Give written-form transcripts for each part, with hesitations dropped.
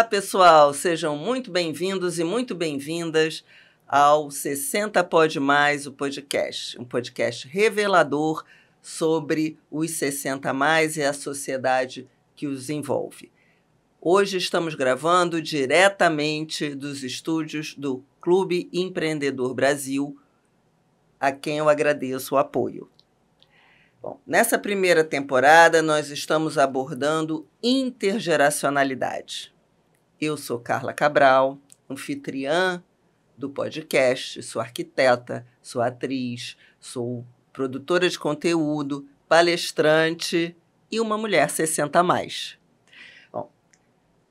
pessoal, sejam muito bem-vindos e muito bem-vindas ao 60 Pode Mais, o podcast, um podcast revelador sobre os 60 mais e a sociedade que os envolve. Hoje estamos gravando diretamente dos estúdios do Clube Empreendedor Brasil, a quem eu agradeço o apoio. Bom, nessa primeira temporada, nós estamos abordando intergeracionalidade. Eu sou Carla Cabral, anfitriã do podcast, sou arquiteta, sou atriz, sou produtora de conteúdo, palestrante e uma mulher 60 a mais. Bom,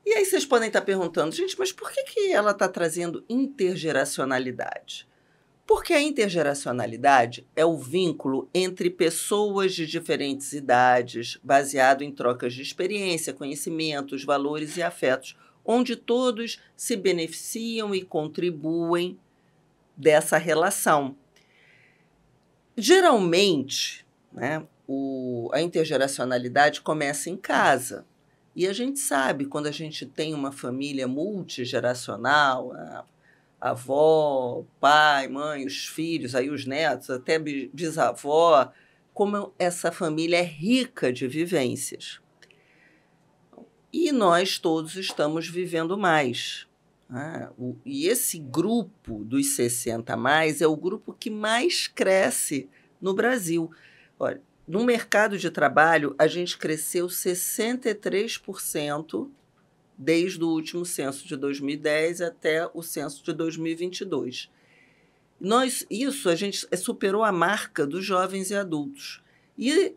e aí vocês podem estar perguntando, gente, mas por que ela está trazendo intergeracionalidade? Porque a intergeracionalidade é o vínculo entre pessoas de diferentes idades, baseado em trocas de experiência, conhecimentos, valores e afetos, onde todos se beneficiam e contribuem dessa relação. Geralmente, né, a intergeracionalidade começa em casa. E a gente sabe, quando a gente tem uma família multigeracional, avó, pai, mãe, os filhos, aí os netos, até bisavó, como essa família é rica de vivências. E nós todos estamos vivendo mais. E esse grupo dos 60 a mais é o grupo que mais cresce no Brasil. Olha, no mercado de trabalho, a gente cresceu 63% desde o último censo de 2010 até o censo de 2022. A gente superou a marca dos jovens e adultos. E o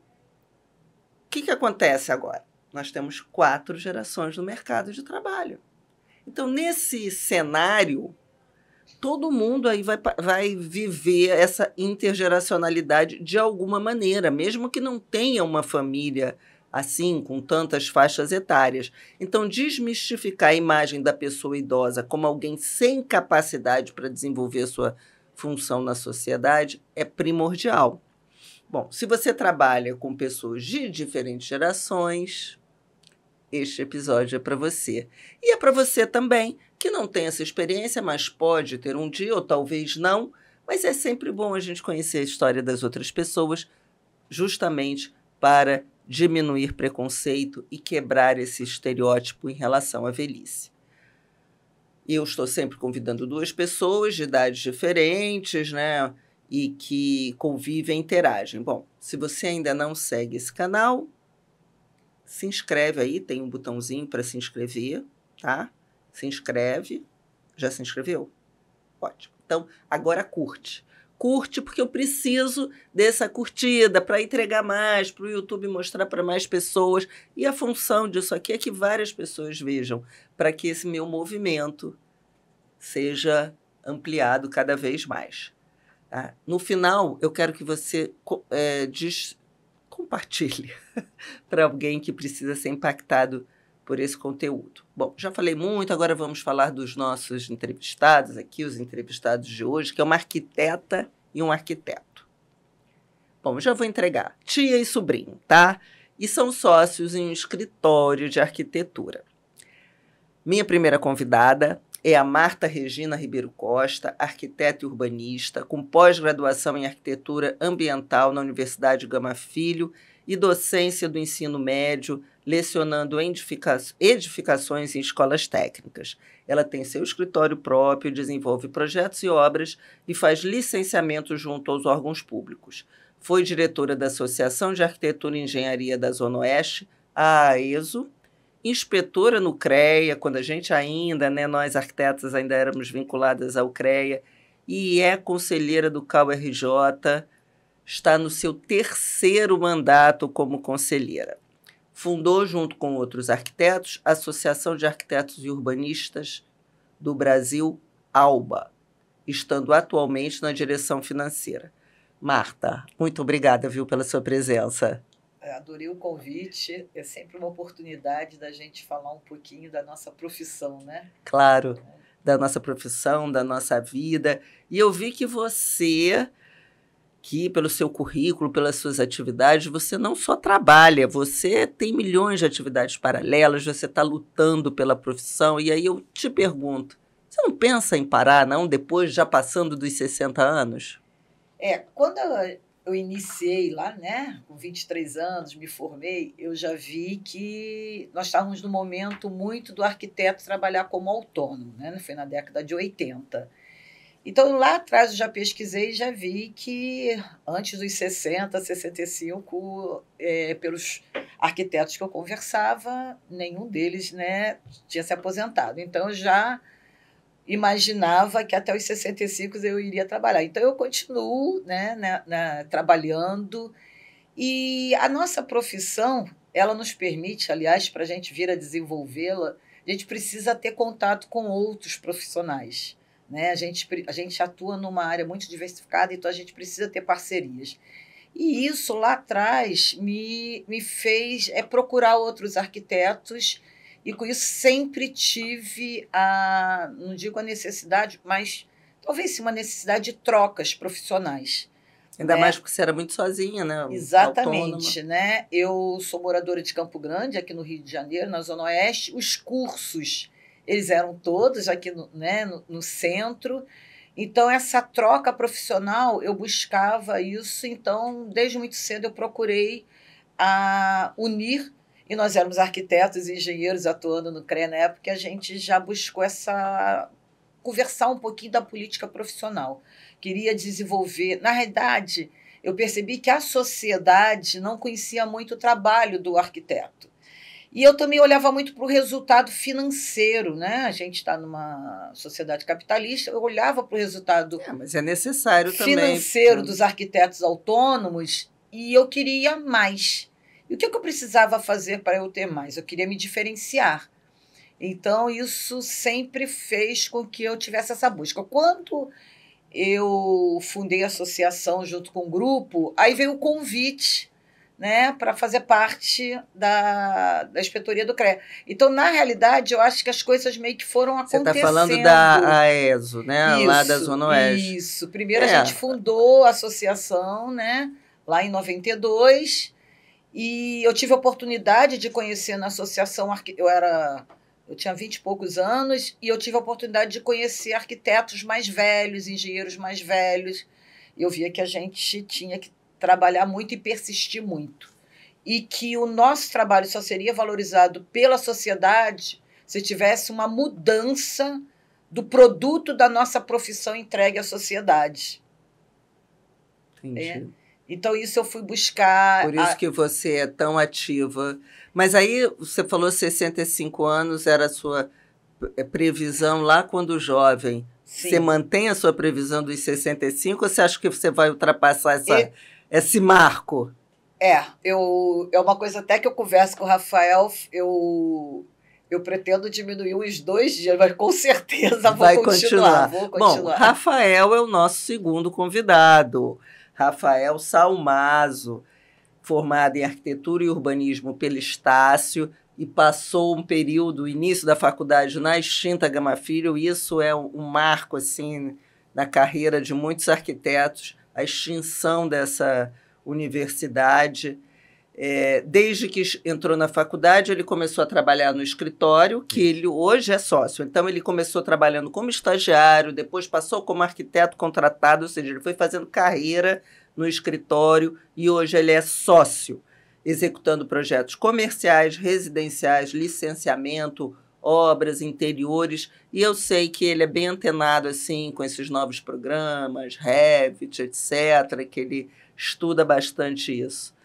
que acontece agora? Nós temos 4 gerações no mercado de trabalho. Então, nesse cenário, todo mundo aí vai viver essa intergeracionalidade de alguma maneira, mesmo que não tenha uma família assim, com tantas faixas etárias. Então, desmistificar a imagem da pessoa idosa como alguém sem capacidade para desenvolver sua função na sociedade é primordial. Bom, se você trabalha com pessoas de diferentes gerações, este episódio é para você. E é para você também, que não tem essa experiência, mas pode ter um dia, ou talvez não, mas é sempre bom a gente conhecer a história das outras pessoas, justamente para diminuir preconceito e quebrar esse estereótipo em relação à velhice. Eu estou sempre convidando 2 pessoas de idades diferentes, né? E que convivem e interagem. Bom, se você ainda não segue esse canal, se inscreve aí, tem um botãozinho para se inscrever, tá? Se inscreve. Já se inscreveu? Ótimo. Então, agora curte. Curte porque eu preciso dessa curtida para entregar mais, para o YouTube mostrar para mais pessoas. E a função disso aqui é que várias pessoas vejam, para que esse meu movimento seja ampliado cada vez mais. Tá? No final, eu quero que você compartilhe para alguém que precisa ser impactado por esse conteúdo. Bom, já falei muito, agora vamos falar dos nossos entrevistados aqui, os entrevistados de hoje, que é uma arquiteta e um arquiteto. Bom, já vou entregar. Tia e sobrinho, tá? E são sócios em um escritório de arquitetura. Minha primeira convidada é a Marta Regina Ribeiro Costa, arquiteta e urbanista, com pós-graduação em arquitetura ambiental na Universidade Gama Filho e docência do ensino médio, lecionando edificações em escolas técnicas. Ela tem seu escritório próprio, desenvolve projetos e obras e faz licenciamento junto aos órgãos públicos. Foi diretora da Associação de Arquitetura e Engenharia da Zona Oeste, a AESO, inspetora no CREA, quando a gente ainda, né, nós arquitetas ainda éramos vinculadas ao CREA, e é conselheira do CAU-RJ, está no seu 3º mandato como conselheira. Fundou, junto com outros arquitetos, a Associação de Arquitetos e Urbanistas do Brasil, ALBA, estando atualmente na direção financeira. Marta, muito obrigada, viu, pela sua presença. Adorei o convite, é sempre uma oportunidade da gente falar um pouquinho da nossa profissão, né? Claro, da nossa profissão, da nossa vida. E eu vi que você que, pelo seu currículo, pelas suas atividades, você não só trabalha, você tem milhões de atividades paralelas, você está lutando pela profissão. E aí eu te pergunto, você não pensa em parar, não, depois já passando dos 60 anos? Quando eu iniciei lá, né, com 23 anos, me formei, eu já vi que nós estávamos no momento muito do arquiteto trabalhar como autônomo, né? Foi na década de 80. Então, lá atrás, eu já pesquisei e já vi que antes dos 60, 65, pelos arquitetos que eu conversava, nenhum deles, né, tinha se aposentado. Então, eu já imaginava que até os 65 eu iria trabalhar. Então, eu continuo, né, trabalhando. E a nossa profissão, ela nos permite, aliás, para a gente vir a desenvolvê-la, a gente precisa ter contato com outros profissionais. Né? A gente atua numa área muito diversificada, então a gente precisa ter parcerias. E isso lá atrás me fez procurar outros arquitetos, e com isso sempre tive não digo a necessidade, mas talvez sim uma necessidade de trocas profissionais. Ainda mais porque você era muito sozinha, né? Exatamente, né? Eu sou moradora de Campo Grande, aqui no Rio de Janeiro, na Zona Oeste. Os cursos, eles eram todos aqui no centro. Então, essa troca profissional, eu buscava isso. Então, desde muito cedo, eu procurei unir, e nós éramos arquitetos e engenheiros atuando no CREA na época, a gente já buscou conversar um pouquinho da política profissional. Queria desenvolver. Na realidade, eu percebi que a sociedade não conhecia muito o trabalho do arquiteto. E eu também olhava muito para o resultado financeiro, né? A gente está numa sociedade capitalista, eu olhava para o resultado mas é necessário financeiro também dos arquitetos autônomos, e eu queria mais. E o que eu precisava fazer para eu ter mais? Eu queria me diferenciar. Então, isso sempre fez com que eu tivesse essa busca. Quando eu fundei a associação junto com o grupo, aí veio o convite, né, para fazer parte da inspetoria do CREA. Então, na realidade, eu acho que as coisas meio que foram acontecendo. Você está falando da AESO, né? Isso, lá da Zona Oeste. Isso. Primeiro a gente fundou a associação, né, lá em 92, e eu tive a oportunidade de conhecer na associação, eu tinha 20 e poucos anos, e eu tive a oportunidade de conhecer arquitetos mais velhos, engenheiros mais velhos. E eu via que a gente tinha que trabalhar muito e persistir muito. E que o nosso trabalho só seria valorizado pela sociedade se tivesse uma mudança do produto da nossa profissão entregue à sociedade. Entendi. Então, isso eu fui buscar. Por isso que você é tão ativa. Mas aí, você falou 65 anos, era a sua previsão lá quando jovem. Sim. Você mantém a sua previsão dos 65 ou você acha que você vai ultrapassar esse marco? É uma coisa até que eu converso com o Rafael, eu pretendo diminuir uns 2 dias, mas com certeza vou continuar. Bom, Rafael é o nosso segundo convidado. Rafael Salmazo, formado em Arquitetura e Urbanismo pelo Estácio, e passou um período, o início da faculdade, na extinta Gama Filho. Isso é um marco assim, na carreira de muitos arquitetos, a extinção dessa universidade. Desde que entrou na faculdade, ele começou a trabalhar no escritório, que ele hoje é sócio. Então, ele começou trabalhando como estagiário, depois passou como arquiteto contratado, ou seja, ele foi fazendo carreira no escritório e hoje ele é sócio, executando projetos comerciais, residenciais, licenciamento, obras, interiores. E eu sei que ele é bem antenado assim, com esses novos programas, Revit, etc., que ele estuda bastante isso.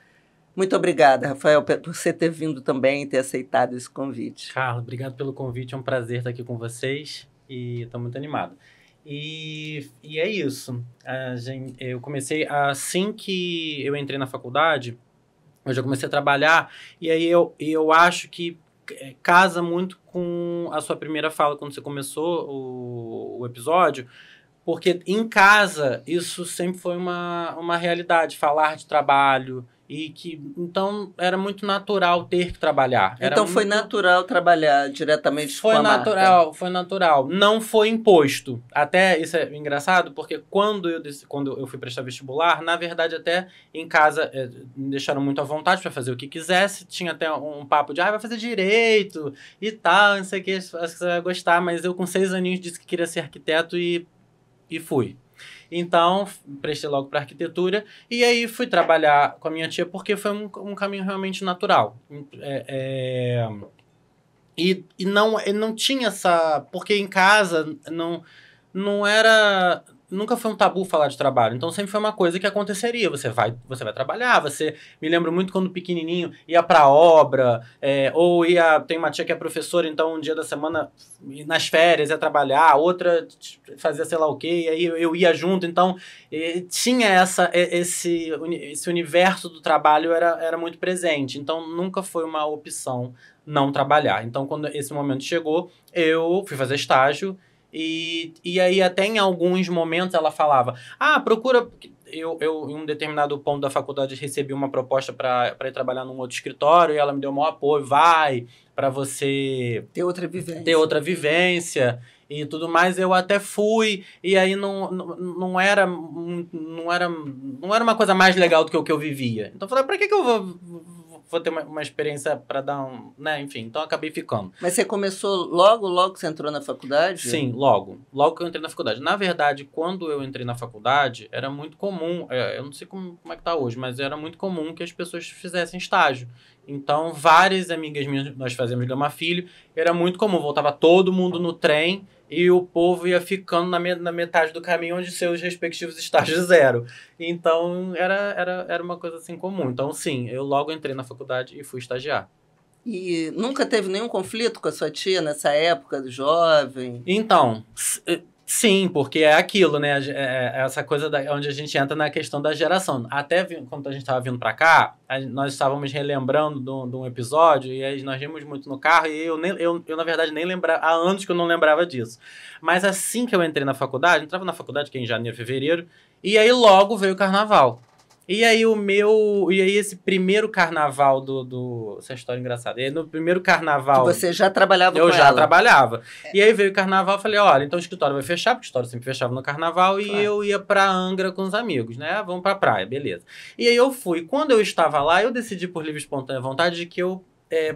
Muito obrigada, Rafael, por você ter vindo também e ter aceitado esse convite. Carlos, obrigado pelo convite. É um prazer estar aqui com vocês e estou muito animado. E é isso. Eu comecei, assim que eu entrei na faculdade, eu já comecei a trabalhar, e aí eu acho que casa muito com a sua primeira fala, quando você começou o episódio, Porque em casa, isso sempre foi uma realidade, falar de trabalho. E que, então, era muito natural ter que trabalhar. Era Então, foi muito... natural trabalhar diretamente com a marca? Foi natural. Não foi imposto. Até, isso é engraçado, porque quando eu fui prestar vestibular, na verdade, até em casa, me deixaram muito à vontade para fazer o que quisesse. Tinha até um papo de, vai fazer direito e tal, não sei o que, acho que você vai gostar. Mas eu, com 6 aninhos, disse que queria ser arquiteto e fui. Então, prestei logo para arquitetura e aí fui trabalhar com a minha tia porque foi um caminho realmente natural. E não tinha essa... Porque em casa não era... Nunca foi um tabu falar de trabalho. Então, sempre foi uma coisa que aconteceria. Você vai trabalhar. Me lembro muito quando pequenininho ia pra obra. Ou tem uma tia que é professora, então um dia da semana, nas férias, ia trabalhar. Outra fazia sei lá o quê. E aí eu ia junto. Então, tinha esse universo do trabalho era muito presente. Então, nunca foi uma opção não trabalhar. Então, quando esse momento chegou, eu fui fazer estágio. E aí, até em alguns momentos, ela falava, procura... Eu, em um determinado ponto da faculdade, recebi uma proposta para ir trabalhar num outro escritório, e ela me deu o maior apoio, para você... Ter outra vivência. E tudo mais. Eu até fui, e aí não era uma coisa mais legal do que o que eu vivia. Então, eu falei, pra que eu vou ter uma experiência para dar né? Enfim, então eu acabei ficando. Mas você começou logo que você entrou na faculdade? Sim, logo que eu entrei na faculdade. Na verdade, quando eu entrei na faculdade, era muito comum, eu não sei como é que tá hoje, mas era muito comum que as pessoas fizessem estágio. Então, várias amigas minhas, nós fazíamos Gama Filho, era muito comum, voltava todo mundo no trem e o povo ia ficando na metade do caminho onde seus respectivos estágios eram. Então, era uma coisa assim comum. Então, sim, eu logo entrei na faculdade e fui estagiar. E nunca teve nenhum conflito com a sua tia nessa época do jovem? Então, sim, porque é aquilo, né? Essa coisa onde a gente entra na questão da geração. Até quando a gente estava vindo para cá, nós estávamos relembrando de um episódio e aí nós rimos muito no carro e eu na verdade, nem lembrava. Há anos que eu não lembrava disso. Mas assim que eu entrei na faculdade, entrava na faculdade, que é em janeiro, fevereiro, e aí logo veio o carnaval. E aí esse primeiro carnaval essa história é engraçada. E aí no primeiro carnaval... Que você já trabalhava com ela? Eu já trabalhava. E aí veio o carnaval, eu falei, olha, então o escritório vai fechar, porque o escritório sempre fechava no carnaval, claro. E eu ia pra Angra com os amigos, né? Vamos pra praia, beleza. E aí eu fui. Quando eu estava lá, eu decidi por livre e espontânea vontade de que eu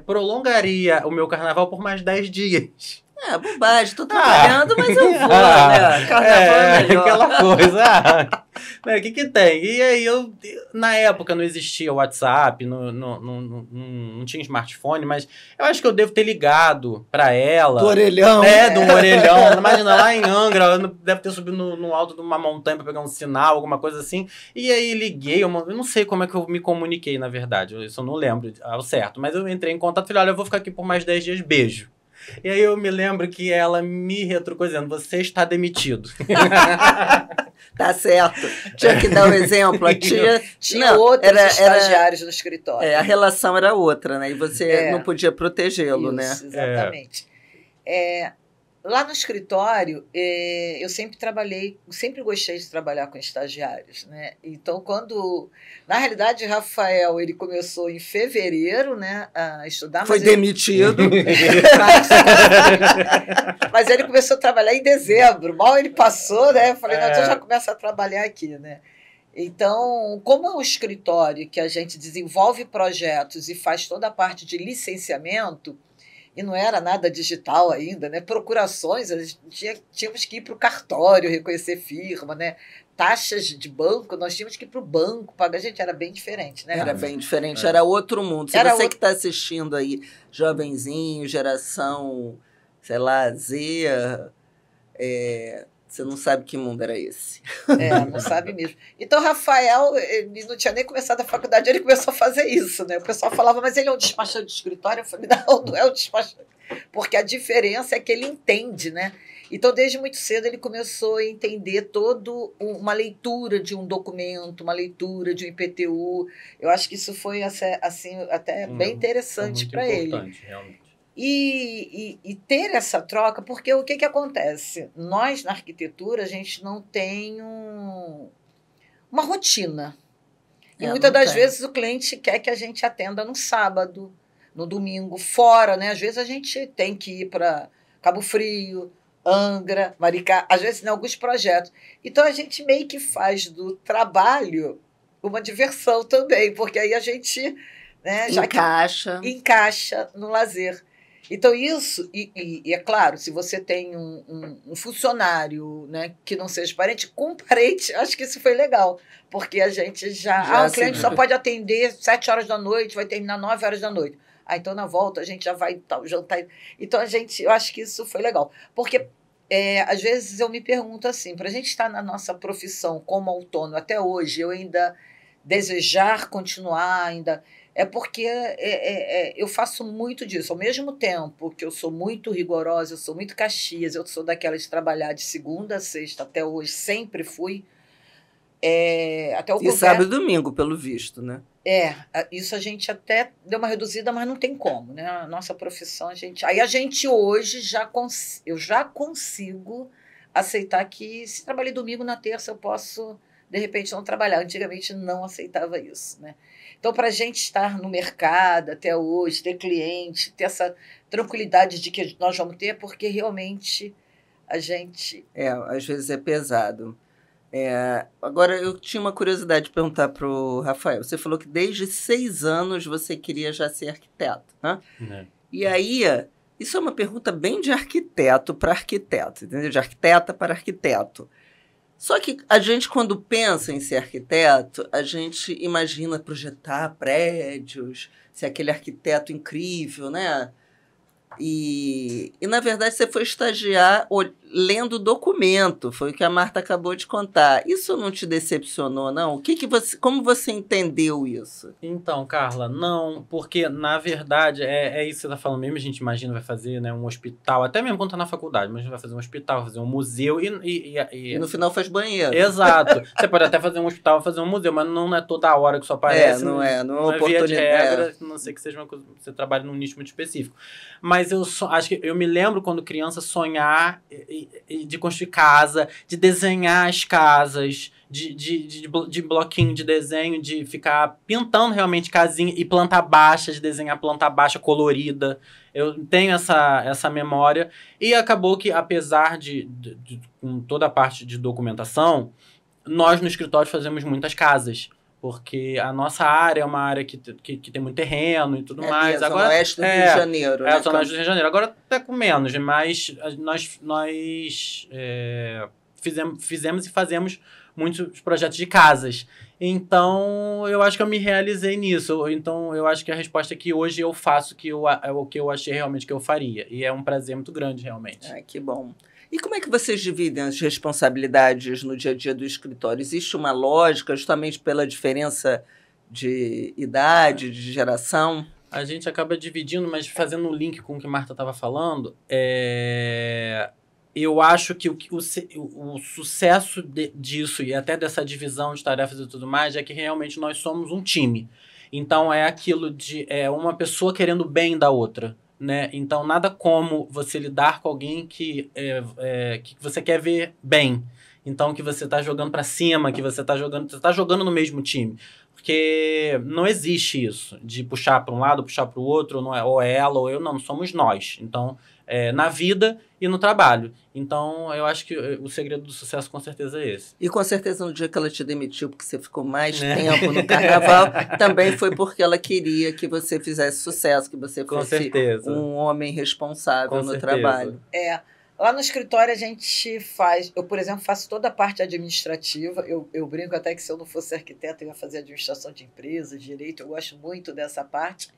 prolongaria o meu carnaval por mais 10 dias. Bobagem, tô trabalhando, mas eu vou, né? Carnaval é melhor. Aquela coisa. O que tem? E aí, na época não existia WhatsApp, não tinha smartphone, mas eu acho que eu devo ter ligado pra ela. Do orelhão. Do orelhão. Imagina, lá em Angra, deve ter subido no alto de uma montanha pra pegar um sinal, alguma coisa assim. E aí liguei, eu não sei como é que eu me comuniquei, na verdade. Isso eu não lembro ao certo. Mas eu entrei em contato e falei, olha, eu vou ficar aqui por mais 10 dias, beijo. E aí eu me lembro que ela me retrucou dizendo, você está demitido. Tá certo. Tinha que dar um exemplo. A tia... Tinha outros estagiários no escritório. A relação era outra, né? E você não podia protegê-lo, né? Exatamente. Lá no escritório, eu sempre gostei de trabalhar com estagiários, né? Então, na realidade, o Rafael, ele começou em fevereiro, né, a estudar. Foi demitido. Mas ele começou a trabalhar em dezembro. Mal ele passou, né? Eu falei, não, então já começa a trabalhar aqui, né? Então, como é um escritório que a gente desenvolve projetos e faz toda a parte de licenciamento, e não era nada digital ainda, né? Procurações, tínhamos que ir para o cartório, reconhecer firma, né? Taxas de banco, nós tínhamos que ir para o banco pagar. Gente, era bem diferente, né? Era bem diferente, era outro mundo. Se você que está assistindo aí, jovenzinho, geração, sei lá, Z, você não sabe que mundo era esse. Não sabe mesmo. Então, Rafael, ele não tinha nem começado a faculdade, ele começou a fazer isso, né? O pessoal falava, mas ele é um despachante de escritório? Eu falei, não é um despachante. Porque a diferença é que ele entende, né? Então, desde muito cedo, ele começou a entender toda uma leitura de um documento, uma leitura de um IPTU. Eu acho que isso foi, assim, até bem interessante para ele. Realmente. E ter essa troca, porque o que acontece? Nós, na arquitetura, a gente não tem uma rotina. E muitas das vezes o cliente quer que a gente atenda no sábado, no domingo, fora, né? Às vezes a gente tem que ir para Cabo Frio, Angra, Maricá, às vezes em alguns projetos. Então a gente meio que faz do trabalho uma diversão também, porque aí a gente, né, já encaixa no lazer. Então, isso, e é claro, se você tem um funcionário, né, que não seja parente, com parente, acho que isso foi legal, porque a gente já o cliente só pode atender 7 horas da noite, vai terminar 9 horas da noite. Então, na volta, a gente já vai jantar. Então, eu acho que isso foi legal. Porque, às vezes, eu me pergunto assim, para a gente estar na nossa profissão como autônomo até hoje, eu ainda desejar continuar, ainda... É porque eu faço muito disso. Ao mesmo tempo que eu sou muito rigorosa, eu sou muito Caxias, eu sou daquelas de trabalhar de segunda a sexta até hoje, sempre fui. Até o sábado e domingo, pelo visto, né? Isso a gente até deu uma reduzida, mas não tem como, né? A nossa profissão, Aí a gente hoje eu já consigo aceitar que se trabalhei domingo, na terça eu posso, de repente, não trabalhar. Antigamente não aceitava isso, né? Então, para a gente estar no mercado até hoje, ter cliente, ter essa tranquilidade de que nós vamos ter, porque realmente a gente... às vezes é pesado. Agora, eu tinha uma curiosidade de perguntar para o Rafael. Você falou que desde 6 anos você queria já ser arquiteto, né? E aí, isso é uma pergunta bem de arquiteto para arquiteto, entendeu? De arquiteta para arquiteto. Só que a gente, quando pensa em ser arquiteto, a gente imagina projetar prédios, ser aquele arquiteto incrível, né? E na verdade, você foi estagiar lendo documento, foi o que a Marta acabou de contar. Isso não te decepcionou, não? Como você entendeu isso? Então, Carla, não, porque, na verdade, é isso que você está falando mesmo, a gente imagina vai fazer, né, um hospital, até mesmo quando está na faculdade, mas vai fazer um hospital, fazer um museu e no final faz banheiro. Exato. Você pode até fazer um hospital, fazer um museu, mas não é toda hora que isso aparece. Não é via de regra, não sei que seja uma coisa, você trabalha num nicho muito específico. Mas acho que eu me lembro quando criança sonhar de construir casa, de desenhar as casas, de bloquinho de desenho, de ficar pintando realmente casinha e planta baixa, de desenhar planta baixa colorida. Eu tenho essa memória. E acabou que, apesar com toda a parte de documentação, nós no escritório fazemos muitas casas. Porque a nossa área é uma área que tem muito terreno e tudo mais. Agora, Zona Oeste do Rio de Janeiro. Zona Oeste do Rio de Janeiro. Agora até com menos, mas nós fizemos e fazemos muitos projetos de casas. Então, eu acho que eu me realizei nisso. Então, eu acho que a resposta é que hoje eu faço o que eu achei realmente que eu faria. E é um prazer muito grande, realmente. Que bom. E como é que vocês dividem as responsabilidades no dia a dia do escritório? Existe uma lógica justamente pela diferença de idade, de geração? A gente acaba dividindo, mas fazendo um link com o que a Marta estava falando, eu acho que o sucesso disso e até dessa divisão de tarefas e tudo mais é que realmente nós somos um time. Então, é aquilo de uma pessoa querendo o bem da outra. Né? Então, nada como você lidar com alguém que você quer ver bem. Então, que você está jogando para cima, que você está jogando no mesmo time. Porque não existe isso, de puxar para um lado, puxar para o outro, ou ela ou eu, não somos nós. Então, na vida e no trabalho. Então, eu acho que o segredo do sucesso com certeza é esse. E com certeza no dia que ela te demitiu, porque você ficou mais tempo no carnaval, também foi porque ela queria que você fizesse sucesso, que você fosse um homem responsável no trabalho. Lá no escritório a gente eu, por exemplo, faço toda a parte administrativa. Eu brinco até que se eu não fosse arquiteto, eu ia fazer administração de empresa, direito, eu gosto muito dessa parte.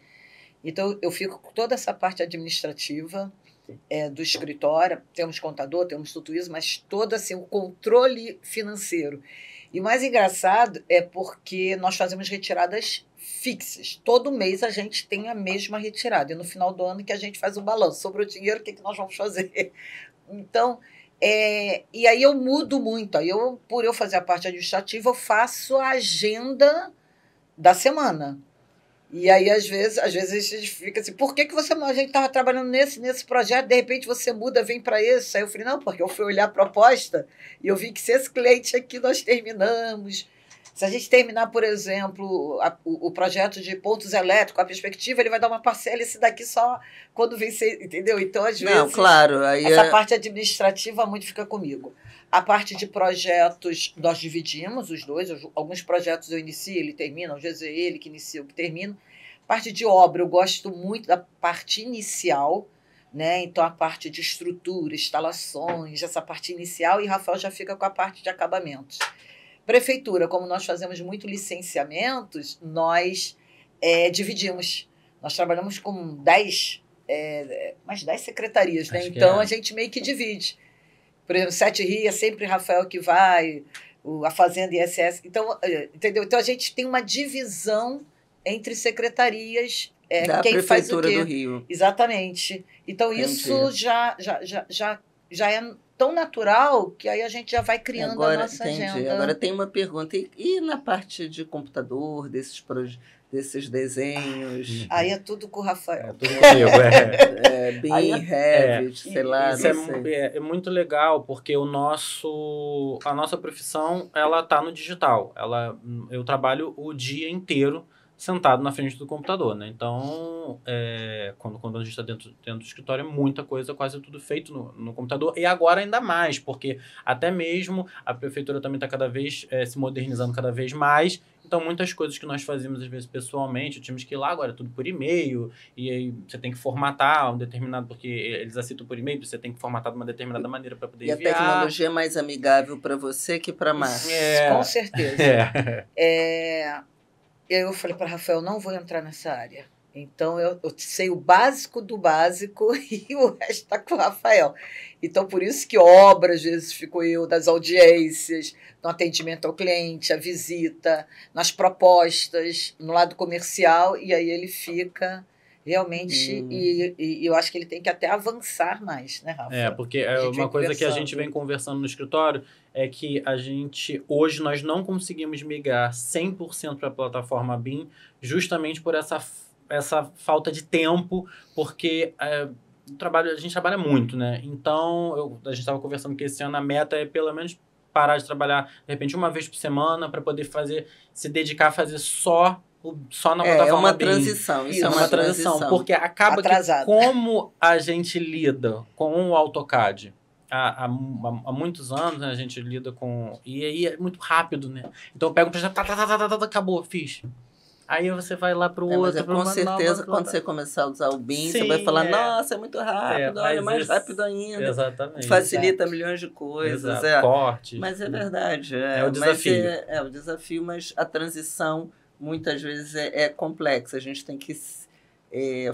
Então, eu fico com toda essa parte administrativa do escritório. Temos contador, temos tudo isso, mas todo assim, o controle financeiro. E o mais engraçado é porque nós fazemos retiradas fixas. Todo mês a gente tem a mesma retirada. E no final do ano que a gente faz o balanço. Sobre o dinheiro, o que nós vamos fazer? Então, e aí eu mudo muito. Aí por eu fazer a parte administrativa, eu faço a agenda da semana. E aí, às vezes a gente fica assim, por que você, a gente estava trabalhando nesse projeto, de repente você muda, vem para esse? Aí eu falei, não, porque eu fui olhar a proposta e eu vi que se esse cliente aqui nós terminamos, se a gente terminar, por exemplo, o projeto de pontos elétricos, a perspectiva, ele vai dar uma parcela, esse daqui só quando vencer, entendeu? Então, às vezes, não, claro, aí essa parte administrativa muito fica comigo. A parte de projetos, nós dividimos os dois. Alguns projetos eu inicio, ele termina, às vezes é ele que inicia, o que termina. Parte de obra, eu gosto muito da parte inicial, né? Então, a parte de estrutura, instalações, essa parte inicial, e Rafael já fica com a parte de acabamentos. Prefeitura, como nós fazemos muito licenciamentos, nós dividimos. Nós trabalhamos com 10 secretarias, né? Então, a gente meio que divide. Por exemplo, Sete Rios é sempre Rafael que vai, a Fazenda e ISS. Então, entendeu? Então, a gente tem uma divisão entre secretarias, da quem faz o Prefeitura quê. do Rio. Exatamente. Então, Entendi. isso já é tão natural que aí a gente já vai criando a nossa agenda. Agora tem uma pergunta. E na parte de computador, desses desenhos? Aí é tudo com o Rafael. É tudo comigo, BIM, Revit, sei lá. Isso é muito legal, porque a nossa profissão, ela tá no digital. Eu trabalho o dia inteiro sentado na frente do computador, né? Então, quando a gente está dentro do escritório, é muita coisa, quase tudo feito no computador. E agora ainda mais, porque até mesmo a prefeitura também está cada vez se modernizando cada vez mais. Então, muitas coisas que nós fazíamos, às vezes, pessoalmente, tínhamos que ir lá, agora é tudo por e-mail, e aí você tem que formatar um determinado, porque eles aceitam por e-mail, você tem que formatar de uma determinada maneira para poder enviar. E a tecnologia é mais amigável para você que para Márcio. Com certeza. Eu falei para Rafael, não vou entrar nessa área. Então, eu sei o básico do básico e o resto está com o Rafael. Então, por isso que obra, às vezes, fico eu das audiências, no atendimento ao cliente, a visita, nas propostas, no lado comercial, e aí ele fica realmente... E eu acho que ele tem que até avançar mais, né, Rafa? Porque uma coisa que a gente vem conversando no escritório é que hoje nós não conseguimos migrar 100% para a plataforma BIM, justamente por essa falta de tempo, porque a gente trabalha muito, né? Então, a gente estava conversando que esse ano a meta é pelo menos parar de trabalhar, de repente, uma vez por semana, para poder se dedicar a fazer só na plataforma É uma BIM. transição, isso é uma transição, porque acaba que como a gente lida com o AutoCAD há muitos anos, né, a gente lida com... E aí é muito rápido, né? Então eu pego o projeto, acabou, fiz. Aí você vai lá para o outro. Com certeza, quando você começar a usar o BIM, você vai falar, nossa, é muito rápido, olha, mais rápido ainda. Exatamente. Facilita milhões de coisas. Cortes. Mas é verdade. É o desafio. É o desafio, mas a transição muitas vezes é complexa. A gente tem que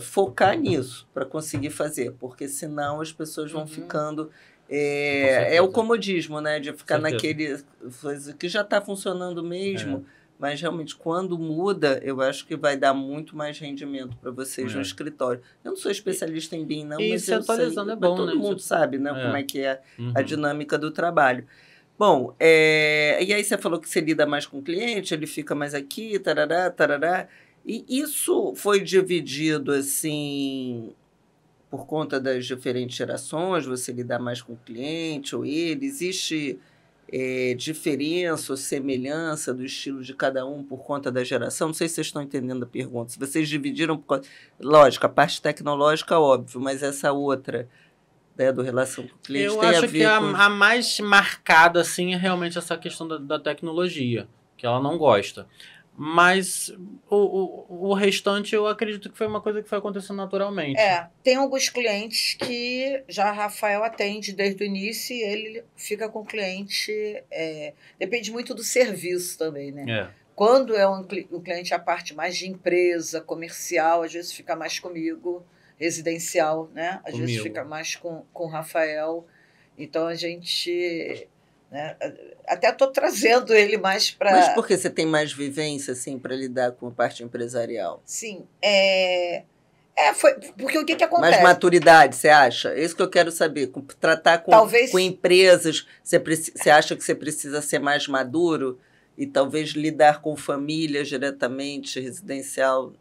focar nisso para conseguir fazer, porque senão as pessoas vão ficando... É o comodismo, né? De ficar naquele... que já está funcionando mesmo... Mas, realmente, quando muda, eu acho que vai dar muito mais rendimento para vocês no escritório. Eu não sou especialista em BIM, não, mas eu sei, é bom, todo mundo sabe, né? Como é que é a dinâmica do trabalho. Bom, e aí você falou que você lida mais com o cliente, ele fica mais aqui, tarará, tarará. E isso foi dividido, assim, por conta das diferentes gerações? Você lidar mais com o cliente ou ele? Existe... diferença ou semelhança do estilo de cada um por conta da geração? Não sei se vocês estão entendendo a pergunta. Se vocês dividiram... Lógico, a parte tecnológica, óbvio, mas essa outra, né, do relação com o cliente eu tem a ver acho que a mais marcada, assim, é realmente essa questão da tecnologia, que ela não gosta. Mas o restante eu acredito que foi uma coisa que foi acontecendo naturalmente. Tem alguns clientes que já Rafael atende desde o início e ele fica com o cliente. Depende muito do serviço também, né? Quando é um cliente a parte mais de empresa, comercial, às vezes fica mais comigo, residencial, né? Às vezes fica mais com o Rafael. Então a gente... né? Até estou trazendo ele mais para... Mas por que você tem mais vivência assim, para lidar com a parte empresarial? Sim, porque o que acontece? Mais maturidade, você acha? É isso que eu quero saber. Tratar com empresas, você acha que você precisa ser mais maduro e talvez lidar com famílias diretamente, residencial?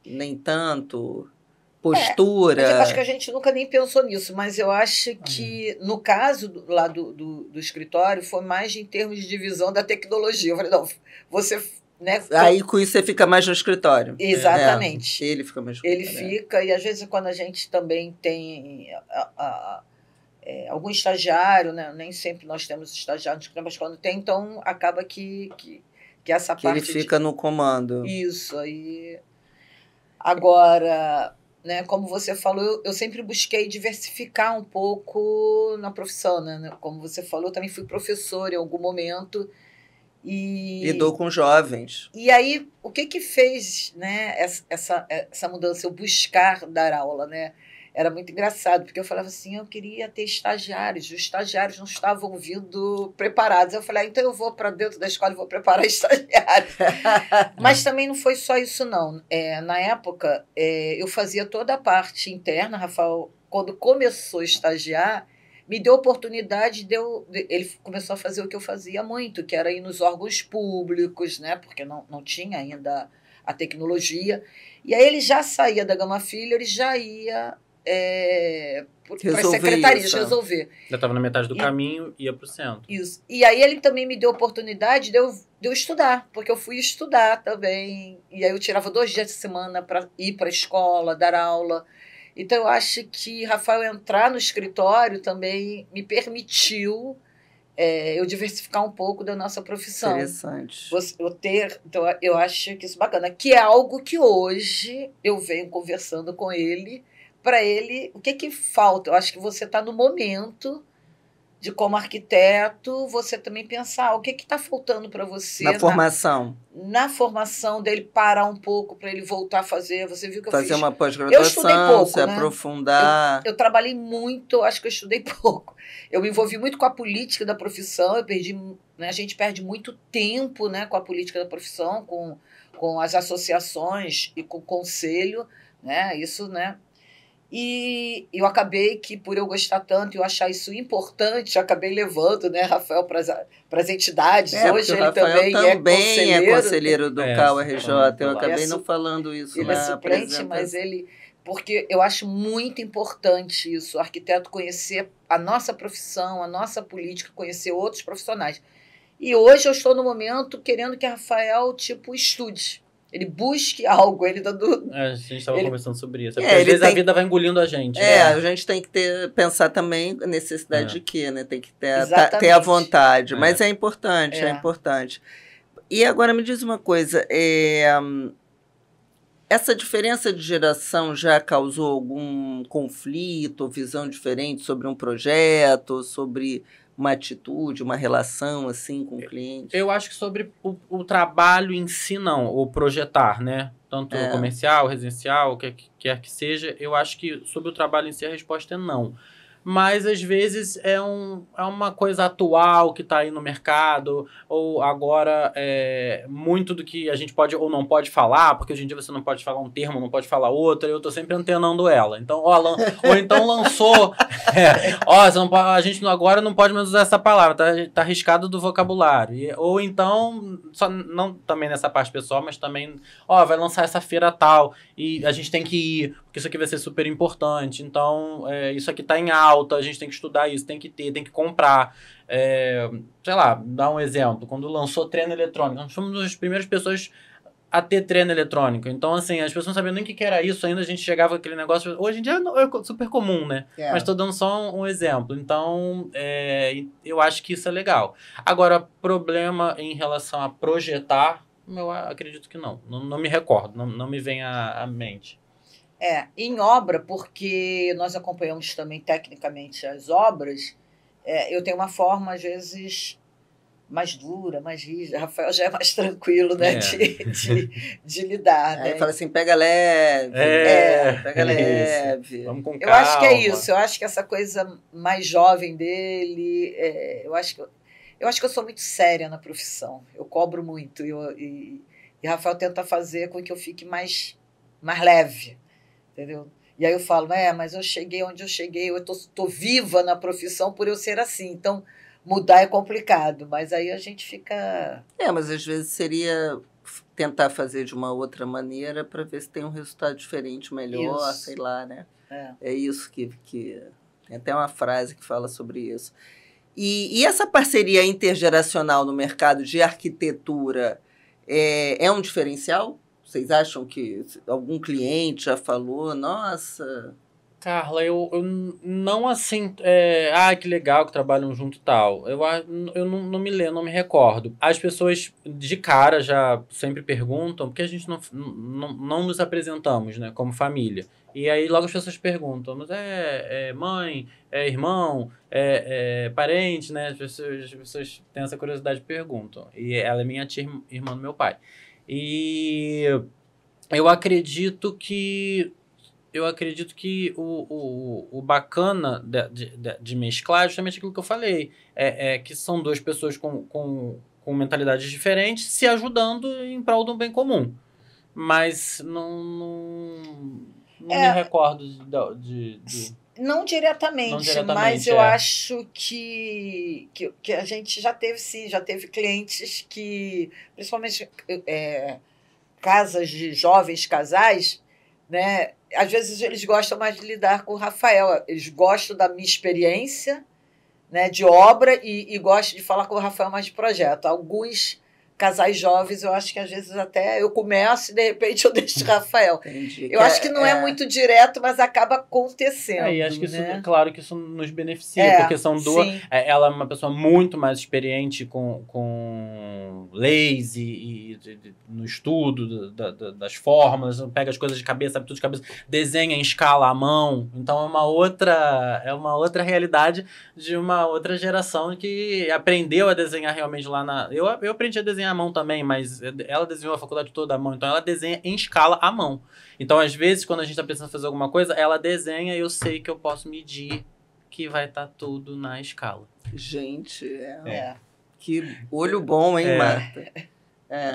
nem tanto? Postura? Mas eu acho que a gente nunca nem pensou nisso, mas eu acho que, no caso lá do escritório, foi mais em termos de divisão da tecnologia. Eu falei, não, você... Né, aí com isso você fica mais no escritório. Exatamente. Ele fica mais no Ele escritório. fica, e às vezes quando a gente também tem algum estagiário, né, nem sempre nós temos estagiários, mas quando tem, então acaba que essa que parte... ele fica no comando. Isso, aí... Agora, né, como você falou, eu sempre busquei diversificar um pouco na profissão, né? Como você falou, eu também fui professora em algum momento. Lidou com jovens. E aí, o que fez, né, essa mudança, eu buscar dar aula, né? Era muito engraçado, porque eu falava assim, eu queria ter estagiários, os estagiários não estavam vindo preparados. Eu falei, então eu vou para dentro da escola e vou preparar estagiários. Mas também não foi só isso, não. Na época, eu fazia toda a parte interna, Rafael, quando começou a estagiar, me deu oportunidade ele começou a fazer o que eu fazia muito, que era ir nos órgãos públicos, né? Porque não tinha ainda a tecnologia. E aí ele já saía da Gama Filho, ele já ia para as secretarias resolver. Já estava na metade do caminho, ia para o centro. Isso. E aí ele também me deu oportunidade de eu estudar, porque eu fui estudar também. E aí eu tirava 2 dias de semana para ir para a escola, dar aula. Então, eu acho que Rafael entrar no escritório também me permitiu eu diversificar um pouco da nossa profissão. Interessante. Então, eu acho que isso é bacana. Que é algo que hoje eu venho conversando com ele, para ele, o que falta? Eu acho que você está no momento de, como arquiteto, você também pensar o que está faltando para você. Na formação. Na formação dele, parar um pouco para ele voltar a fazer. Você viu que eu fazer fiz... uma pós-graduação, eu estudei pouco, se aprofundar. Eu trabalhei muito, acho que eu estudei pouco. Eu me envolvi muito com a política da profissão, né, a gente perde muito tempo, né, com a política da profissão, com as associações e com o conselho, né, isso, né. E eu acabei que, por eu gostar tanto e eu achar isso importante, eu acabei levando, né, Rafael para as entidades. Hoje ele também é conselheiro do CAU-RJ. Eu acabei não falando isso ele na é suplente, mas ele... Porque eu acho muito importante isso, o arquiteto conhecer a nossa profissão, a nossa política, conhecer outros profissionais. E hoje eu estou no momento querendo que Rafael, estude. Ele busque algo, ele dando... A gente estava conversando sobre isso. Porque às vezes a vida vai engolindo a gente. A gente tem que pensar também a necessidade de quê, né? Tem que ter a vontade. Mas é importante, é importante. E agora me diz uma coisa, essa diferença de geração já causou algum conflito ou visão diferente sobre um projeto, sobre uma atitude, uma relação assim com o cliente? Eu acho que sobre o trabalho em si, não, o projetar, né? Tanto comercial, residencial, o que quer que seja, eu acho que sobre o trabalho em si a resposta é não. Mas, às vezes, é uma coisa atual que está aí no mercado, ou agora muito do que a gente pode ou não pode falar, porque hoje em dia você não pode falar um termo, não pode falar outro, e eu estou sempre antenando ela. Então, ou então lançou... você não pode, a gente agora não pode mais usar essa palavra, tá arriscado do vocabulário. Ou então, não também nessa parte pessoal, mas também, vai lançar essa feira tal, e a gente tem que ir, porque isso aqui vai ser super importante. Então, isso aqui está em alta, a gente tem que estudar isso, tem que ter, tem que comprar. Sei lá, dar um exemplo. Quando lançou treino eletrônico, nós fomos as primeiras pessoas a ter treino eletrônico. Então, assim, as pessoas não sabiam nem o que era isso ainda, a gente chegava com aquele negócio... Hoje em dia é super comum, né? Mas estou dando só um exemplo. Então, eu acho que isso é legal. Agora, problema em relação a projetar, eu acredito que não. Não me recordo, não me vem à mente. Em obra, porque nós acompanhamos também tecnicamente as obras, eu tenho uma forma, às vezes, mais dura, mais rígida. Rafael já é mais tranquilo, né, de lidar. Aí né? fala assim, pega leve, pega leve. Vamos com calma. Eu acho que é isso, eu acho que essa coisa mais jovem dele, eu acho que eu sou muito séria na profissão, eu cobro muito, e Rafael tenta fazer com que eu fique mais leve. Entendeu? E aí eu falo, mas eu cheguei onde eu cheguei, eu tô viva na profissão por eu ser assim, então mudar é complicado, mas aí a gente fica... mas às vezes seria tentar fazer de uma outra maneira para ver se tem um resultado diferente, melhor, Isso. sei lá, né? É. Isso que tem até uma frase que fala sobre isso. E essa parceria intergeracional no mercado de arquitetura é um diferencial? Vocês acham que algum cliente já falou, nossa... Carla, eu não assim. Que legal que trabalham junto e tal. Eu não me lembro, não me recordo. As pessoas de cara já sempre perguntam, porque a gente não nos apresentamos, né, como família. E aí logo as pessoas perguntam, mas é mãe, é irmão, é parente, né? As pessoas têm essa curiosidade e perguntam. E ela é minha tia, irmã do meu pai. E eu acredito que. O bacana de mesclar é justamente aquilo que eu falei. Que são duas pessoas com mentalidades diferentes se ajudando em prol do bem comum. Mas não me recordo de... Não diretamente, mas eu acho que a gente já teve clientes que, principalmente casas de jovens casais, né? Às vezes eles gostam mais de lidar com o Rafael, eles gostam da minha experiência, né, de obra e gostam de falar com o Rafael mais de projeto. Alguns casais jovens, eu acho que às vezes até eu começo e de repente eu deixo o Rafael. Entendi. Eu acho que não é muito direto, mas acaba acontecendo. E acho que né? isso, claro que isso nos beneficia, porque são duas. Ela é uma pessoa muito mais experiente com leis e no estudo das fórmulas, pega as coisas de cabeça, sabe tudo de cabeça, desenha em escala à mão. Então é uma outra realidade de uma outra geração que aprendeu a desenhar realmente lá na. Eu aprendi a desenhar à mão também, mas ela desenhou a faculdade toda à mão, então ela desenha em escala à mão. Então, às vezes, quando a gente está pensando em fazer alguma coisa, ela desenha e eu sei que eu posso medir que vai estar tudo na escala. Gente, que olho bom, hein, Marta?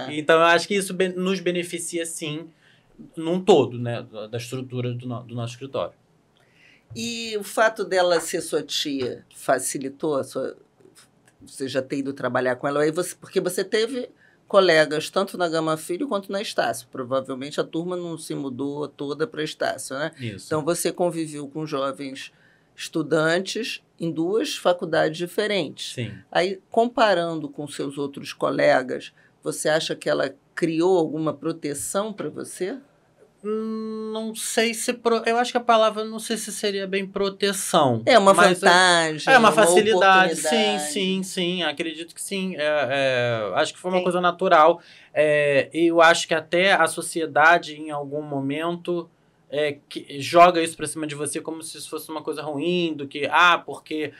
Então, eu acho que isso nos beneficia, sim, num todo, né, da estrutura do nosso escritório. E o fato dela ser sua tia facilitou você já ter ido trabalhar com ela? Porque você teve colegas tanto na Gama Filho quanto na Estácio. Provavelmente a turma não se mudou toda para Estácio, né? Isso. Então você conviveu com jovens estudantes em duas faculdades diferentes. Sim. Aí, comparando com seus outros colegas, você acha que ela criou alguma proteção para você? Não sei se... Eu acho que a palavra, não sei se seria bem proteção. É uma vantagem, uma facilidade. Oportunidade. Sim. Acredito que sim. Acho que foi uma coisa natural. Eu acho que até a sociedade, em algum momento... que joga isso pra cima de você como se isso fosse uma coisa ruim, do que, porque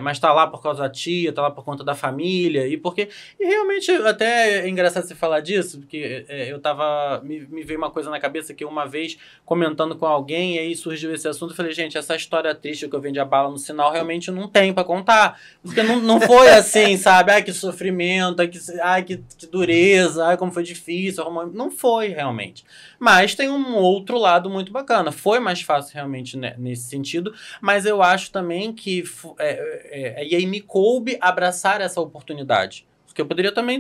mas tá lá por causa da tia, tá lá por conta da família, e realmente até é engraçado você falar disso, porque eu tava, me veio uma coisa na cabeça que uma vez comentando com alguém, e aí surgiu esse assunto, eu falei, gente, essa história triste que eu vendi a bala no sinal, realmente não tem pra contar, porque não foi assim, sabe, que sofrimento, que dureza, como foi difícil, não foi realmente, mas tem um outro lado muito bacana. Foi mais fácil realmente, né, nesse sentido, mas eu acho também que e aí me coube abraçar essa oportunidade, porque eu poderia também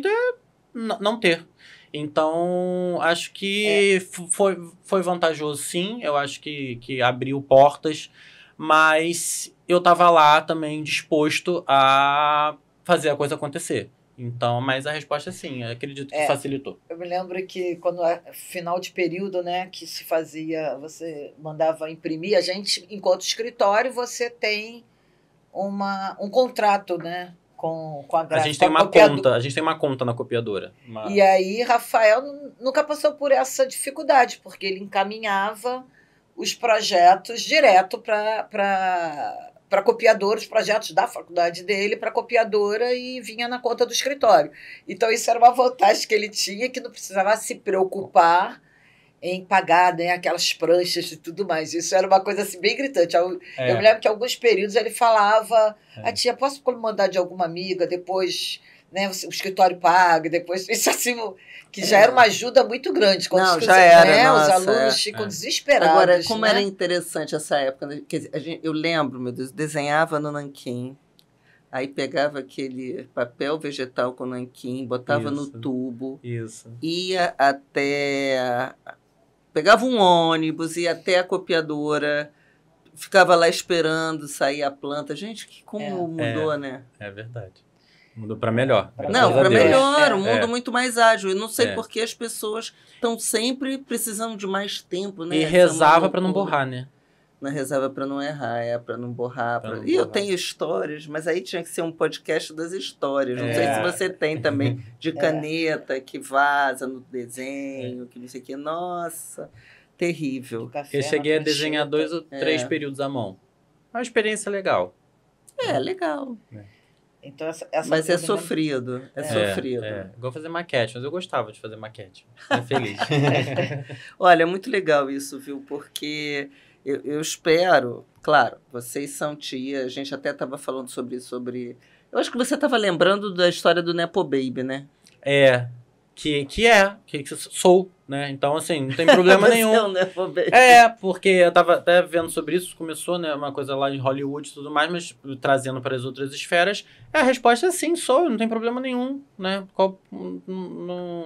não ter. Então, acho que foi vantajoso, sim. Eu acho que abriu portas, mas eu estava lá também disposto a fazer a coisa acontecer. Então, mas a resposta é sim, eu acredito que facilitou. Eu me lembro que quando final de período, né, que se fazia, você mandava imprimir, a gente, enquanto escritório, você tem um contrato, né, com a gráfica. A gente tem uma conta na copiadora. E aí, Rafael nunca passou por essa dificuldade, porque ele encaminhava os projetos direto para copiadora, os projetos da faculdade dele para copiadora e vinha na conta do escritório. Então, isso era uma vantagem que ele tinha, que não precisava se preocupar em pagar, né, aquelas pranchas e tudo mais. Isso era uma coisa assim, bem gritante. Eu me lembro que em alguns períodos ele falava, tia, posso mandar de alguma amiga, depois, né, o escritório paga, depois... Isso assim, que já era uma ajuda muito grande. Quando já era, né, nossa, os alunos ficam desesperados. Agora, como né? era interessante essa época, né? Quer dizer, eu lembro, meu Deus, desenhava no nanquim, aí pegava aquele papel vegetal com nanquim, botava no Isso. tubo, Isso. ia até... Pegava um ônibus, ia até a copiadora, ficava lá esperando sair a planta. Gente, como mudou, né? É verdade. Mudou para melhor. Não, graças a para Deus. melhor, um mundo muito mais ágil. Eu não sei É. porque as pessoas estão sempre precisando de mais tempo, né? E Essa é uma rezava para não loucura. borrar, né? Não rezava para não errar, para não borrar. Pra não E eu borrar. tenho histórias, mas aí tinha que ser um podcast das histórias. Não sei É. se você tem também, de caneta que vaza no desenho, que não sei o quê. Nossa, terrível. Eu cheguei a desenhar 2 ou 3 períodos à mão. É uma experiência legal. É, legal. Então, essa Mas é dúvida- sofrido. É sofrido. Igual fazer maquete, mas eu gostava de fazer maquete. Fiquei feliz. Olha, é muito legal isso, viu? Porque eu espero, claro, vocês são tia, a gente até estava falando sobre isso, eu acho que você estava lembrando da história do Nepo Baby, né? Que sou, né? Então, assim, não tem problema Você nenhum. é um Nepo Baby. Porque eu tava até vendo sobre isso, começou, né, uma coisa lá em Hollywood e tudo mais, mas trazendo para as outras esferas, a resposta é sim, sou, não tem problema nenhum, né?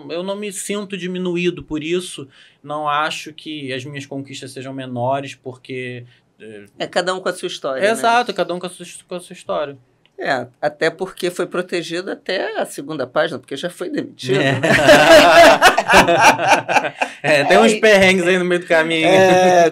Eu não me sinto diminuído por isso, não acho que as minhas conquistas sejam menores, porque... É cada um com a sua história, né? Exato, cada um com a sua história. Até porque foi protegido até a segunda página, porque já foi demitido. Tem uns perrengues aí no meio do caminho.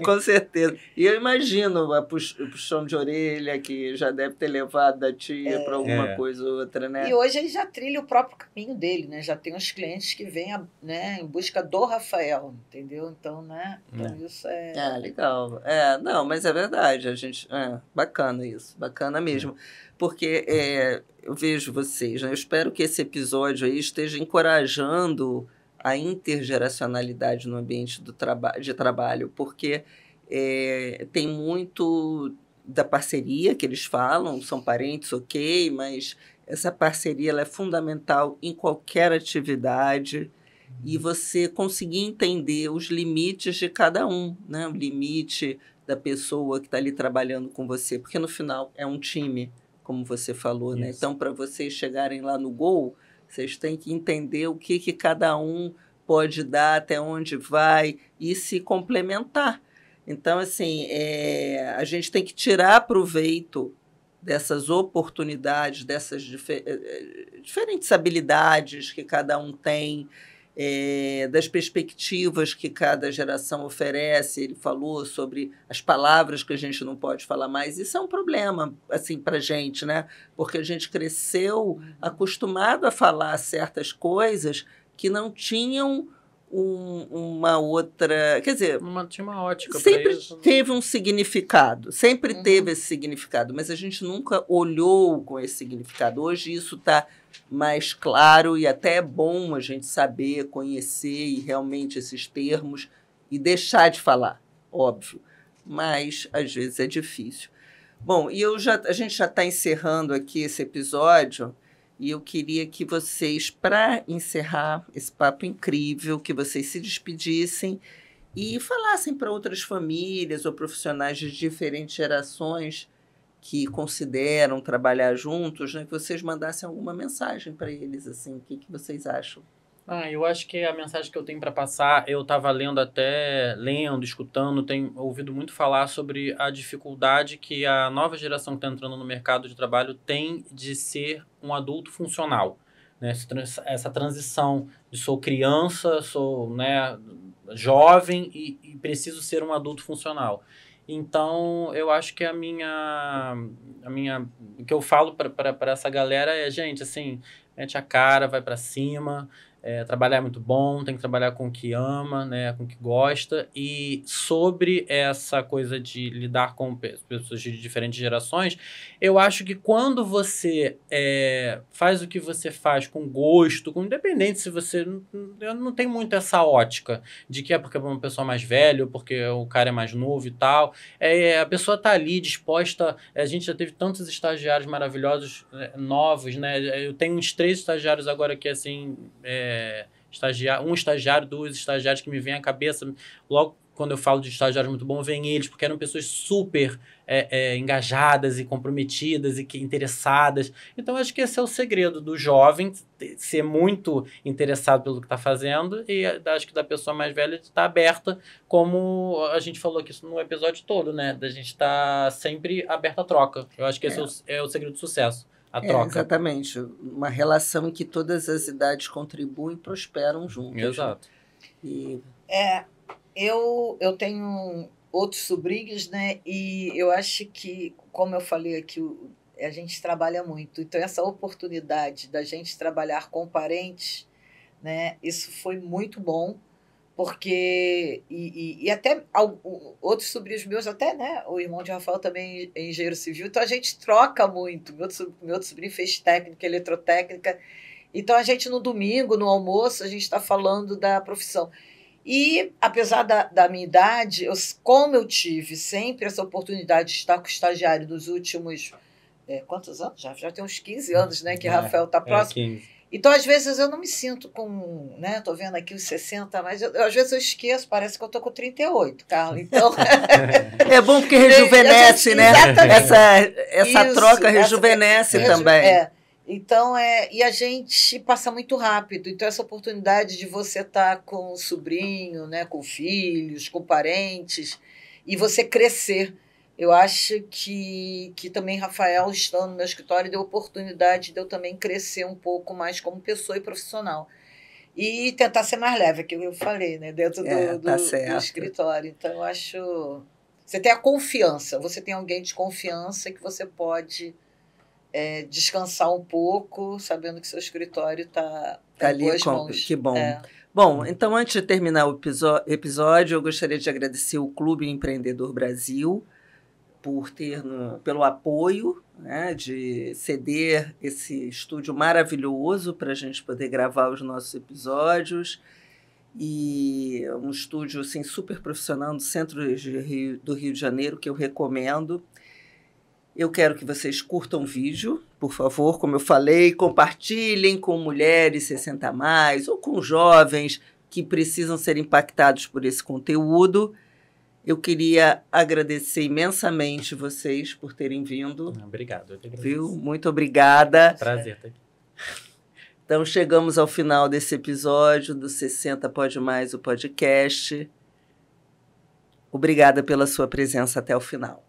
Com certeza. E eu imagino o puxão de orelha que já deve ter levado da tia para alguma coisa ou outra, né? E hoje ele já trilha o próprio caminho dele, né? Já tem uns clientes que vêm, né, em busca do Rafael, entendeu? Então, né? Então isso é... legal. Não, mas é verdade. A gente, bacana isso. Bacana mesmo. Porque eu vejo vocês, né? Eu espero que esse episódio aí esteja encorajando a intergeracionalidade no ambiente de trabalho, porque tem muito da parceria que eles falam, são parentes, ok, mas essa parceria ela é fundamental em qualquer atividade e você conseguir entender os limites de cada um, né? O limite da pessoa que está ali trabalhando com você, porque no final é um time, como você falou, né? Então, para vocês chegarem lá no gol, vocês têm que entender o que cada um pode dar, até onde vai e se complementar. Então, assim, a gente tem que tirar proveito dessas oportunidades, dessas diferentes habilidades que cada um tem, das perspectivas que cada geração oferece. Ele falou sobre as palavras que a gente não pode falar mais. Isso é um problema, assim, para a gente, né? Porque a gente cresceu acostumado a falar certas coisas que não tinham uma outra... Quer dizer, tinha uma ótica sempre para isso. teve um significado, sempre teve esse significado, mas a gente nunca olhou com esse significado. Hoje isso está mais claro e até é bom a gente saber, conhecer e realmente esses termos e deixar de falar, óbvio, mas às vezes é difícil. Bom, e a gente já está encerrando aqui esse episódio e eu queria que vocês, para encerrar esse papo incrível, que vocês se despedissem e falassem para outras famílias ou profissionais de diferentes gerações que consideram trabalhar juntos, né, que vocês mandassem alguma mensagem para eles, assim, o que vocês acham? Eu acho que a mensagem que eu tenho para passar, eu estava lendo, escutando, tenho ouvido muito falar sobre a dificuldade que a nova geração que está entrando no mercado de trabalho tem de ser um adulto funcional, né? Essa transição de sou criança, sou, né, jovem e preciso ser um adulto funcional. Então, eu acho que o que eu falo para essa galera é, gente, assim, mete a cara, vai para cima. Trabalhar é muito bom, tem que trabalhar com o que ama, né, com o que gosta. E sobre essa coisa de lidar com pessoas de diferentes gerações, eu acho que quando você faz o que você faz com gosto, independente se você... Eu não tenho muito essa ótica de que é porque é uma pessoa mais velha, ou porque o cara é mais novo e tal. A pessoa tá ali disposta... A gente já teve tantos estagiários maravilhosos, novos, né? Eu tenho uns 3 estagiários agora que, assim... um estagiário, 2 estagiários que me vêm à cabeça logo quando eu falo de estagiários muito bons, vem eles, porque eram pessoas super engajadas e comprometidas e interessadas. Então, acho que esse é o segredo do jovem, ser muito interessado pelo que está fazendo, e acho que da pessoa mais velha estar aberta, como a gente falou aqui no episódio todo, né? Da gente estar sempre aberta à troca. Eu acho que esse é o segredo do sucesso, a troca. Exatamente. Uma relação em que todas as idades contribuem e prosperam juntas. Exato. Né? Eu tenho outros sobrinhos, né? E eu acho que, como eu falei aqui, a gente trabalha muito. Então, essa oportunidade da gente trabalhar com parentes, né? Isso foi muito bom, porque... E até outros sobrinhos meus, até, né? O irmão de Rafael também é engenheiro civil, então a gente troca muito. Meu outro sobrinho fez técnica, eletrotécnica. Então, a gente, no domingo, no almoço, a gente está falando da profissão. E, apesar da minha idade, como eu tive sempre essa oportunidade de estar com o estagiário nos últimos... quantos anos? Já tem uns 15 anos, né? Que Rafael está próximo. 15. Então, às vezes, eu não me sinto com... né? Estou vendo aqui os 60, mas às vezes eu esqueço, parece que eu estou com 38, Carla. Então... É bom porque rejuvenesce, né? Essa troca rejuvenesce também. Então, e a gente passa muito rápido. Então, essa oportunidade de você estar com o sobrinho, né, com filhos, com parentes, e você crescer. Eu acho que também Rafael, estando no meu escritório, deu oportunidade de eu também crescer um pouco mais como pessoa e profissional. E tentar ser mais leve, aquilo que eu falei, né, dentro do escritório. Então, eu acho... Você tem a confiança, você tem alguém de confiança que você pode... descansar um pouco, sabendo que seu escritório está em boas mãos. Que bom. Bom, então, antes de terminar o episódio, eu gostaria de agradecer o Clube Empreendedor Brasil pelo apoio, né, de ceder esse estúdio maravilhoso para a gente poder gravar os nossos episódios. E um estúdio assim, super profissional no centro do Rio de Janeiro, que eu recomendo. Eu quero que vocês curtam o vídeo, por favor, como eu falei, compartilhem com mulheres 60 a mais ou com jovens que precisam ser impactados por esse conteúdo. Eu queria agradecer imensamente vocês por terem vindo. Obrigado, eu te agradeço. Viu? Muito obrigada. Prazer estar aqui. Então, chegamos ao final desse episódio do 60 Pode Mais, o podcast. Obrigada pela sua presença até o final.